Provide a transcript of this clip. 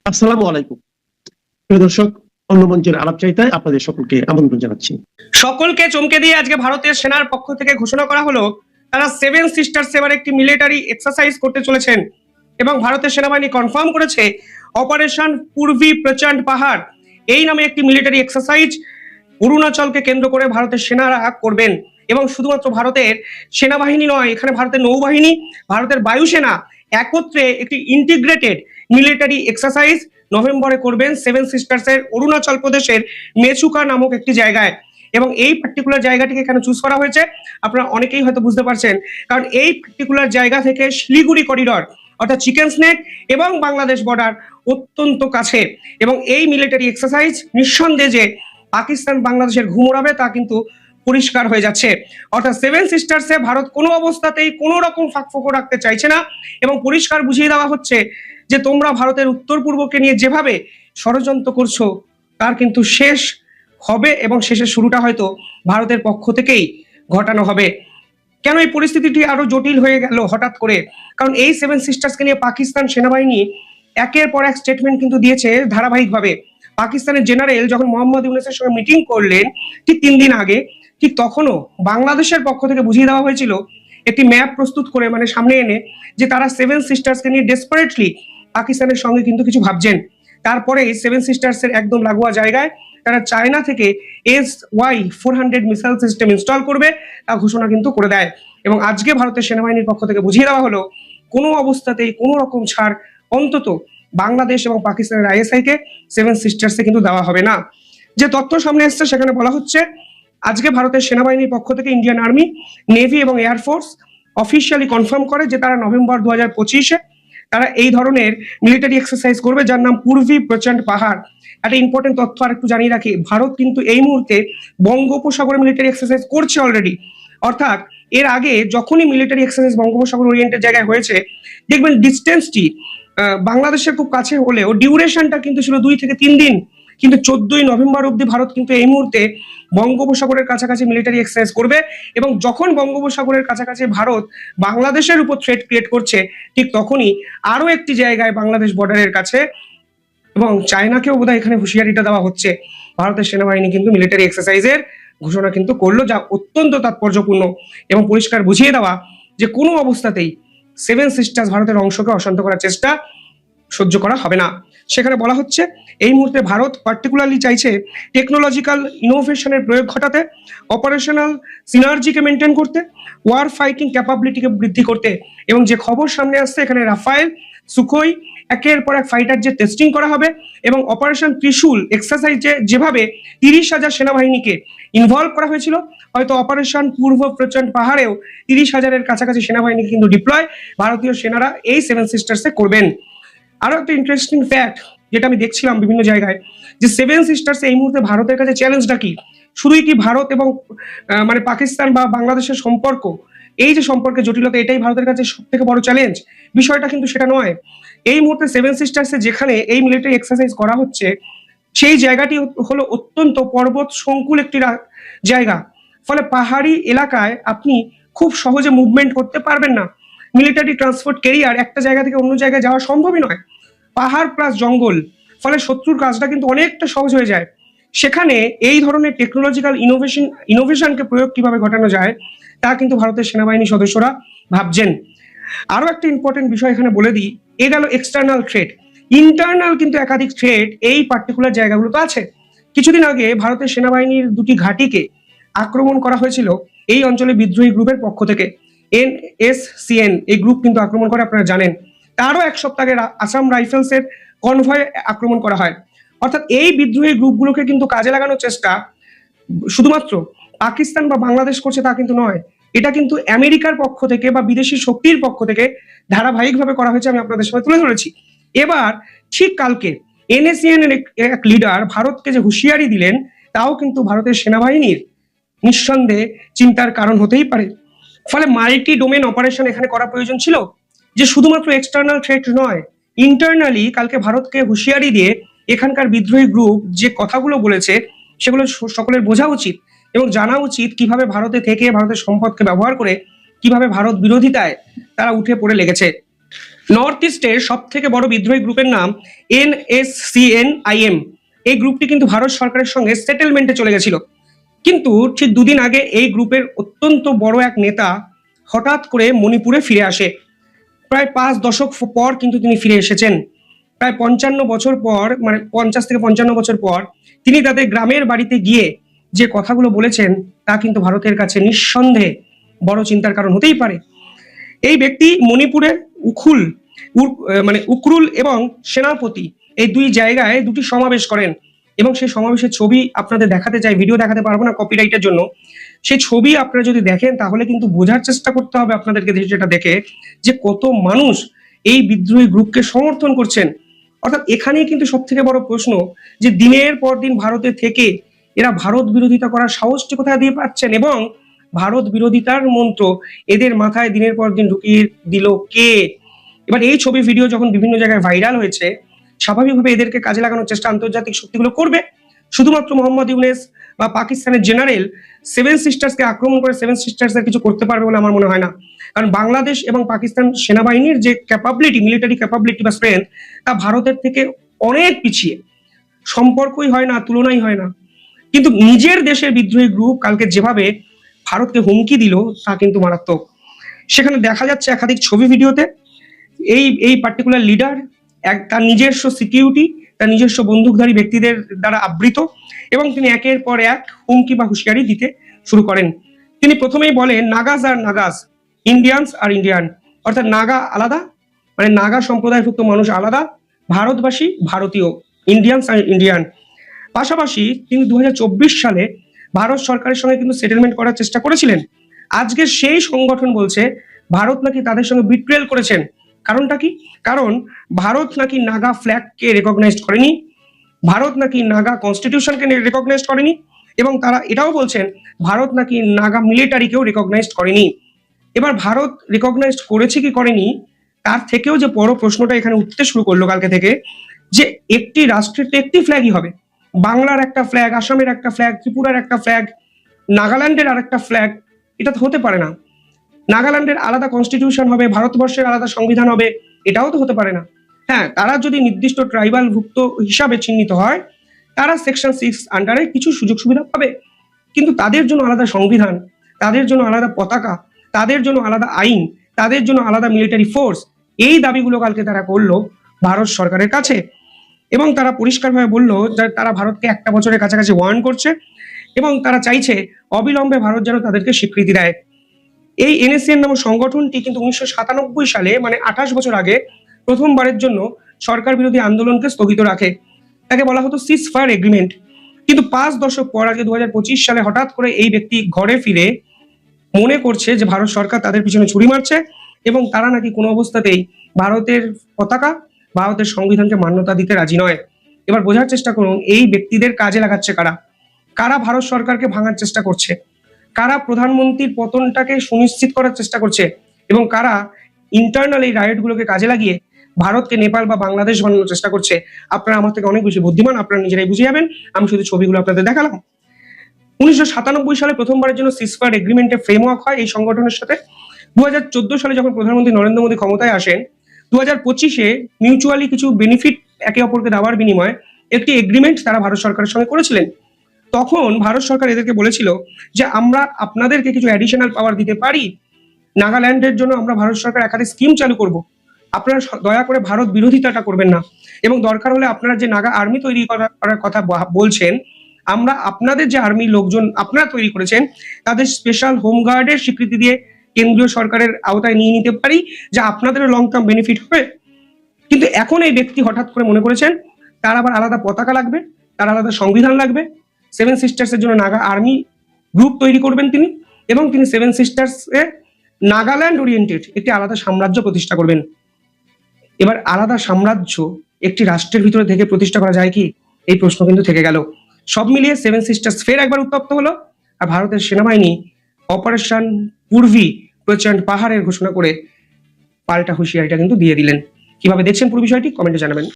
আসসালামু আলাইকুম প্রিয় দর্শক, অন্য মঞ্চের আলাপচারিতায় আপনাদের সকলকে আমন্ত্রণ জানাচ্ছি। সকলকে চমকে দিয়ে আজকে ভারতের সেনার পক্ষ থেকে ঘোষণা করা হলো তারা সেভেন সিস্টার্স এবার একটি মিলিটারি এক্সারসাইজ করতে চলেছেন এবং ভারতের সেনাবাহিনী কনফার্ম করেছে অপারেশন পূর্বী প্রচন্ড পাহাড় এই নামে একটি মিলিটারি এক্সারসাইজ অরুণাচলকে কেন্দ্র করে ভারতের সেনারা করবেন। এবং শুধুমাত্র ভারতের সেনাবাহিনী নয়, এখানে ভারতের নৌবাহিনী, ভারতের বায়ুসেনা একত্রে একটি ইন্টিগ্রেটেড মিলিটারি এক্সারসাইজ নভেম্বরে করবেন সেভেন সিস্টার্সের অরুণাচল প্রদেশের মেচুকা নামক একটি জায়গায়। এবং এই পার্টিকুলার জায়গাটিকে কেন চুজ করা হয়েছে আপনারা অনেকেই হয়তো বুঝতে পারছেন, কারণ এই পার্টিকুলার জায়গা থেকে শিলিগুড়ি করিডর অর্থাৎ চিকেন স্নেক এবং বাংলাদেশ বর্ডার অত্যন্ত কাছে। এবং এই মিলিটারি এক্সারসাইজ নিঃসন্দেহে যে পাকিস্তান বাংলাদেশের ঘুম ওড়াবে তা কিন্তু পরিষ্কার হয়ে যাচ্ছে। অর্থাৎ সেভেন সিস্টার্সে ভারত কোনো অবস্থাতেই কোনো রকম ফাঁকফোকর রাখতে চাইছে না এবং পরিষ্কার বুঝিয়ে দেওয়া হচ্ছে যে তোমরা ভারতের উত্তর পূর্বকে নিয়ে যেভাবে ষড়যন্ত্র করছো তার কিন্তু শেষ হবে এবং শেষের শুরুটা হয়তো ভারতের পক্ষ থেকেই ঘটানো হবে। কেন এই পরিস্থিতিটি আরো জটিল হয়ে গেল হঠাৎ করে? কারণ এই সেভেন সিস্টার্সকে নিয়ে পাকিস্তান সেনাবাহিনী একের পর এক স্টেটমেন্ট কিন্তু দিয়েছে ধারাবাহিকভাবে। পাকিস্তানের জেনারেল যখন মোহাম্মদ ইউনূসের সঙ্গে মিটিং করলেন ঠিক 3 দিন আগে, ঠিক তখনও বাংলাদেশের পক্ষ থেকে বুঝিয়ে দেওয়া হয়েছিল একটি ম্যাপ প্রস্তুত করে, মানে সামনে এনে, যে তারা সেভেন সিস্টার্সকে নিয়ে ডেসপারেটলি পাকিস্তানের সঙ্গে কিন্তু কিছু ভাবছেন। তারপরে সেভেন সিস্টার্সের একদম লাগোয়া জায়গায় তারা চায়না থেকে SY-400 মিসাইল সিস্টেম ইনস্টল করবে তা ঘোষণা কিন্তু করে দেয়। এবং আজকে ভারতের সেনাবাহিনীর পক্ষ থেকে বুঝিয়ে দেওয়া হলো কোনো অবস্থাতেই কোনো রকম ছাড় অন্তত বাংলাদেশ এবং পাকিস্তানের ISI কে সেভেন সিস্টার্সে কিন্তু দেওয়া হবে না। যে তথ্য সামনে এসছে সেখানে বলা হচ্ছে আজকে ভারতের সেনাবাহিনীর পক্ষ থেকে ইন্ডিয়ান আর্মি, নেভি এবং এয়ারফোর্স অফিসিয়ালি কনফার্ম করে যে তারা নভেম্বর 2025-এ তারা এই ধরনের মিলিটারি এক্সারসাইজ করবে যার নাম পূর্বী প্রচন্ড পাহাড়। একটা ইম্পর্টেন্ট তথ্য আর একটু জানিয়ে রাখি, ভারত কিন্তু এই মুহূর্তে বঙ্গোপসাগরে মিলিটারি এক্সারসাইজ করছে অলরেডি। অর্থাৎ এর আগে যখনই মিলিটারি এক্সারসাইজ বঙ্গোপসাগর ওরিয়েন্টেড জায়গায় হয়েছে দেখবেন ডিস্টেন্সটি বাংলাদেশের খুব কাছে হলেও ডিউরেশনটা কিন্তু ছিল 2 থেকে 3 দিন। কিন্তু 14ই নভেম্বর অব্দি ভারত কিন্তু এই মুহূর্তে বঙ্গোপসাগরের কাছাকাছি মিলিটারি এক্সারসাইজ করবে। এবং যখন বঙ্গোপসাগরের কাছাকাছি ভারত বাংলাদেশের উপর থ্রেট ক্রিয়েট করছে ঠিক তখনই আরো একটি জায়গায় বাংলাদেশ বর্ডারের কাছে এবং চায়নাকেও বোধহয় এখানে হুঁশিয়ারিটা দেওয়া হচ্ছে। ভারতের সেনাবাহিনী কিন্তু মিলিটারি এক্সারসাইজের ঘোষণা কিন্তু করলো, যা অত্যন্ত তাৎপর্যপূর্ণ এবং পরিষ্কার বুঝিয়ে দেওয়া যে কোনো অবস্থাতেই সেভেন সিস্টার্স ভারতের অংশকে অশান্ত করার চেষ্টা সহ্য করা হবে না। সেখানে বলা হচ্ছে এই মুহূর্তে ভারত পার্টিকুলারলি চাইছে টেকনোলজিক্যাল ইনোভেশনের প্রয়োগ ঘটাতে, অপারেশনাল সিনার্জিকে মেনটেন করতে, ওয়ার ফাইটিং ক্যাপাবিলিটিকে বৃদ্ধি করতে। এবং যে খবর সামনে আসছে এখানে রাফায়েল, সুখোই একের পর এক ফাইটার যে টেস্টিং করা হবে এবং অপারেশন ত্রিশূল এক্সারসাইজে যেভাবে 30,000 সেনাবাহিনীকে ইনভলভ করা হয়েছিল, হয়তো অপারেশন পূর্ব প্রচন্ড পাহাড়েও 30,000-এর কাছাকাছি সেনাবাহিনীকে কিন্তু ডিপ্লয় ভারতীয় সেনারা এই সেভেন সিস্টার্সে করবেন। আরো একটা ইন্টারেস্টিং ফ্যাক্ট যেটা আমি দেখছিলাম বিভিন্ন জায়গায়, যে সেভেন সিস্টার্স এই মুহূর্তে ভারতের কাছে চ্যালেঞ্জটা কি? শুধুই কি ভারত এবং মানে পাকিস্তান বা বাংলাদেশের সম্পর্ক, এই যে সম্পর্কের জটিলতা এটাই ভারতের কাছে সব থেকে বড় চ্যালেঞ্জ? বিষয়টা কিন্তু সেটা নয়। এই মুহূর্তে সেভেন সিস্টার্সে যেখানে এই মিলিটারি এক্সারসাইজ করা হচ্ছে সেই জায়গাটি হলো অত্যন্ত পর্বত সংকুল একটি জায়গা। ফলে পাহাড়ি এলাকায় আপনি খুব সহজে মুভমেন্ট করতে পারবেন না। মিলিটারি ট্রান্সপোর্ট ক্যারিয়ার একটা জায়গা থেকে অন্য জায়গায় যাওয়া সম্ভবই নয়। পাহাড় প্লাস জঙ্গল, ফলে শত্রুর কাজটা কিন্তু অনেকটা সহজ হয়ে যায়। সেখানে এই ধরনের টেকনোলজিক্যাল ইনোভেশনকে প্রয়োগ কিভাবে ঘটানো যায় তা কিন্তু ভারতের সেনাবাহিনীর সদস্যরা ভাবছেন। আরো একটা ইম্পর্টেন্ট বিষয় এখানে বলে দিই, এ গেল এক্সটার্নাল থ্রেট। ইন্টারনাল কিন্তু একাধিক থ্রেট এই পার্টিকুলার জায়গাগুলোতে আছে। কিছুদিন আগে ভারতের সেনাবাহিনীর 2টি ঘাঁটিকে আক্রমণ করা হয়েছিল এই অঞ্চলে বিদ্রোহী গ্রুপের পক্ষ থেকে। NSCN এই গ্রুপ কিন্তু আক্রমণ করে, আপনারা জানেন। তারও 1 সপ্তাহ আগে আসাম রাইফেলসের কনভয় আক্রমণ করা হয়। অর্থাৎ এই বিদ্রোহী গ্রুপগুলোকে কিন্তু কাজে লাগানোর চেষ্টা শুধুমাত্র পাকিস্তান বা বাংলাদেশ করছে তা কিন্তু নয়, এটা কিন্তু আমেরিকার পক্ষ থেকে বা বিদেশি শক্তির পক্ষ থেকে ধারাবাহিকভাবে করা হয়েছে, আমি আপনাদের সামনে তুলে ধরেছি। এবার ঠিক কালকে NSCN এর এক লিডার ভারতকে যে হুঁশিয়ারি দিলেন তাও কিন্তু ভারতের সেনাবাহিনীর নিঃসন্দেহে চিন্তার কারণ হতেই পারে। ফলে মাল্টি ডোমেন অপারেশন এখানে করা প্রয়োজন ছিল, যে শুধুমাত্র এক্সটার্নাল থ্রেট নয়, ইন্টারনালি কালকে ভারতকে হুঁশিয়ারি দিয়ে এখানকার বিদ্রোহী গ্রুপ যে কথাগুলো বলেছে সেগুলো সকলের বোঝা উচিত এবং জানা উচিত কিভাবে ভারতে থেকে ভারতের সম্পদকে ব্যবহার করে কিভাবে ভারত বিরোধিতায় তারা উঠে পড়ে লেগেছে। নর্থ ইস্টের সব থেকে বড় বিদ্রোহী গ্রুপের নাম NSCN-IM। এই গ্রুপটি কিন্তু ভারত সরকারের সঙ্গে সেটেলমেন্টে চলে গেছিল, কিন্তু ঠিক দুদিন আগে এই গ্রুপের অত্যন্ত বড় এক নেতা হঠাৎ করে মণিপুরে ফিরে আসে। প্রায় 5 দশক পর কিন্তু তিনি ফিরে এসেছেন। প্রায় 55 বছর পর, মানে 50 থেকে 55 বছর পর তিনি তাদের গ্রামের বাড়িতে গিয়ে যে কথাগুলো বলেছেন তা কিন্তু ভারতের কাছে নিঃসন্দেহে বড় চিন্তার কারণ হতেই পারে। এই ব্যক্তি মণিপুরের উকরুল এবং সেনাপতি এই দুই জায়গায় দুটি সমাবেশ করেন, এবং সেই সমাবেশের ছবি আপনাদের দেখাতে চাই। ভিডিও দেখাতে পারবো না কপিরাইটের জন্য। সেই ছবি আপনারা যদি দেখেন তাহলে কিন্তু বোঝার চেষ্টা করতে হবে আপনাদেরকে যেটা দেখে যে কত মানুষ এই বিদ্রোহী গ্রুপকে সমর্থন করছেন। অর্থাৎ এখানেই কিন্তু সব থেকে বড় প্রশ্ন যে দিনের পর দিন ভারতে থেকে এরা ভারত বিরোধিতা করার সাহসটি কোথায় দিয়ে পাচ্ছেন, এবং ভারত বিরোধিতার মন্ত্র এদের মাথায় দিনের পর দিন ঢুকিয়ে দিল কে। এবার এই ছবি ভিডিও যখন বিভিন্ন জায়গায় ভাইরাল হয়েছে, স্বাভাবিকভাবে এদেরকে কাজে লাগানোর চেষ্টা আন্তর্জাতিক শক্তিগুলো করবে। শুধুমাত্র মোহাম্মদ ইউনুস বা পাকিস্তানের জেনারেল 7 সিস্টার্সকে আক্রমণ করে 7 সিস্টার্স কিছু করতে পারবে বলে আমার মনে হয় না। কারণ বাংলাদেশ এবং পাকিস্তান সেনাবাহিনীর যে ক্যাপাবিলিটি, মিলিটারি ক্যাপাবিলিটি বা স্ট্রেংথ, তা ভারতের থেকে অনেক পিছিয়ে। সম্পর্কই হয় না, তুলনাই হয় না। কিন্তু নিজের দেশের বিদ্রোহী গ্রুপ কালকে যেভাবে ভারতকে হুমকি দিল তা কিন্তু মারাত্মক। সেখানে দেখা যাচ্ছে একাধিক ছবি ভিডিওতে এই পার্টিকুলার লিডার তার নিজস্ব সিকিউরিটি, তার নিজস্ব বন্দুকধারী ব্যক্তিদের দ্বারা আবৃত, এবং তিনি একের পর এক হুমকি বা হুঁশিয়ারি দিতে শুরু করেন। তিনি প্রথমেই বলেন নাগাজ আর নাগাজ, ইন্ডিয়ানস আর ইন্ডিয়ান। অর্থাৎ নাগা আলাদা, মানে নাগা সম্প্রদায়ভুক্ত মানুষ আলাদা, ভারতবাসী ভারতীয়, ইন্ডিয়ানস আর ইন্ডিয়ান। পাশাপাশি তিনি 2024 সালে ভারত সরকারের সঙ্গে কিন্তু সেটেলমেন্ট করার চেষ্টা করেছিলেন। আজকে সেই সংগঠন বলছে ভারত নাকি তাদের সঙ্গে বিট্রেল করেছেন। কারণটা কি? কারণ ভারত নাকি নাগা ফ্ল্যাগকে রেকগনাইজ করেনি, ভারত নাকি নাগা কনস্টিটিউশনকে রেকগনাইজ করেনি, এবং তারা এটাও বলছেন ভারত নাকি নাগা মিলিটারিকেও রেকগনাইজ করেনি। এবার ভারত রেকগনাইজ করেছে কি করেনি তার থেকেও যে বড় প্রশ্নটা এখানে উঠতে শুরু করলো কালকে থেকে, যে একটি রাষ্ট্রের তো একটি ফ্ল্যাগই হবে। বাংলার একটা ফ্ল্যাগ, আসামের একটা ফ্ল্যাগ, ত্রিপুরার একটা ফ্ল্যাগ, নাগাল্যান্ডের আরেকটা ফ্ল্যাগ, এটা তো হতে পারে না। নাগাল্যান্ডের আলাদা কনস্টিটিউশন হবে, ভারতবর্ষের আলাদা সংবিধান হবে, এটাও তো হতে পারে না। হ্যাঁ, তারা যদি নির্দিষ্ট ট্রাইবাল ভুক্ত হিসাবে চিহ্নিত হয়, তারা সেকশন 6 আন্ডারে কিছু সুযোগ সুবিধা পাবে, কিন্তু তাদের জন্য আলাদা সংবিধান, তাদের জন্য আলাদা পতাকা, তাদের জন্য আলাদা আইন, তাদের জন্য আলাদা মিলিটারি ফোর্স, এই দাবিগুলো কালকে তারা করলো ভারত সরকারের কাছে। এবং তারা পরিষ্কারভাবে বললো যে তারা ভারতকে 1 বছরের কাছাকাছি ওয়ার্ন করছে, এবং তারা চাইছে অবিলম্বে ভারত যেন তাদেরকে স্বীকৃতি দেয়। এই NSCN নামক সংগঠনটি কিন্তু 1997 সালে, মানে 28 বছর আগে, প্রথমবারের জন্য সরকার বিরোধী আন্দোলনকে স্থগিত রাখে। তাকে বলা হতো সিজ ফায়ার এগ্রিমেন্ট। কিন্তু 5 দশক পর আগে 2025 সালে হঠাৎ করে এই ব্যক্তি ঘরে ফিরে মনে করছে যে ভারত সরকার তাদের পিছনে ছুরি মারছে, এবং তারা নাকি কোনো অবস্থাতেই ভারতের পতাকা, ভারতের সংবিধানকে মান্যতা দিতে রাজি নয়। এবার বোঝার চেষ্টা করুন এই ব্যক্তিদের কাজে লাগাচ্ছে কারা, কারা ভারত সরকারকে ভাঙার চেষ্টা করছে, কারা প্রধানমন্ত্রীর পতনটাকে সুনিশ্চিত করার চেষ্টা করছে, এবং কারা ইন্টারনাল এই রাইটগুলোকে কাজে লাগিয়ে ভারতকে নেপাল বা বাংলাদেশ বানানোর চেষ্টা করছে। আপনারা আমার থেকে অনেক বেশি বুদ্ধিমান, আপনারা নিজেরাই বুঝে যাবেন। আমি শুধু ছবিগুলো আপনাদের দেখালাম। 1997 সালে প্রথমবারের জন্য সিজফায়ার এগ্রিমেন্টে ফ্রেমওয়ার্ক হয় এই সংগঠনের সাথে। 2014 সালে যখন প্রধানমন্ত্রী নরেন্দ্র মোদী ক্ষমতায় আসেন, 2025-এ মিউচুয়ালি কিছু বেনিফিট একে অপরকে দেওয়ার বিনিময়ে একটি এগ্রিমেন্ট তারা ভারত সরকারের সঙ্গে করেছিলেন। তখন ভারত সরকার এদেরকে বলেছিল যে আমরা আপনাদেরকে কিছু অ্যাডিশনাল পাওয়ার দিতে পারি, নাগাল্যান্ডের জন্য আমরা ভারত সরকার একাধিক স্কিম চালু করব, আপনারা দয়া করে ভারত বিরোধিতাটা করবেন না, এবং দরকার হলে আপনারা যে নাগা আর্মি তৈরি করার কথা বলছেন, আমরা আপনাদের যে আর্মি লোকজন আপনারা তৈরি করেছেন তাদের স্পেশাল হোমগার্ডের স্বীকৃতি দিয়ে কেন্দ্রীয় সরকারের আওতায় নিয়ে নিতে পারি, যা আপনাদেরও লং টার্ম বেনিফিট হবে। কিন্তু এখন এই ব্যক্তি হঠাৎ করে মনে করেছেন তার আবার আলাদা পতাকা লাগবে, তার আলাদা সংবিধান লাগবে। 7 সিস্টার্স এর জন্য নাগা আর্মি গ্রুপ তৈরি করবেন তিনি, এবং তিনি 7 সিস্টার্স এ নাগাল্যান্ড ওরিয়েন্টেড একটি আলাদা সাম্রাজ্য প্রতিষ্ঠা করবেন। এবার আলাদা সাম্রাজ্য একটি রাষ্ট্রের ভিতরে থেকে প্রতিষ্ঠা করা যায় কি, এই প্রশ্ন কিন্তু থেকে গেল। সব মিলিয়ে 7 সিস্টার্স ফের একবার উত্তপ্ত হলো, আর ভারতের সেনাবাহিনী অপারেশন পূর্বী প্রচন্ড পাহাড়ের ঘোষণা করে পাল্টা হুঁশিয়ারিটা কিন্তু দিয়ে দিলেন। কিভাবে দেখছেন পুরো বিষয়টি কমেন্টে জানাবেন।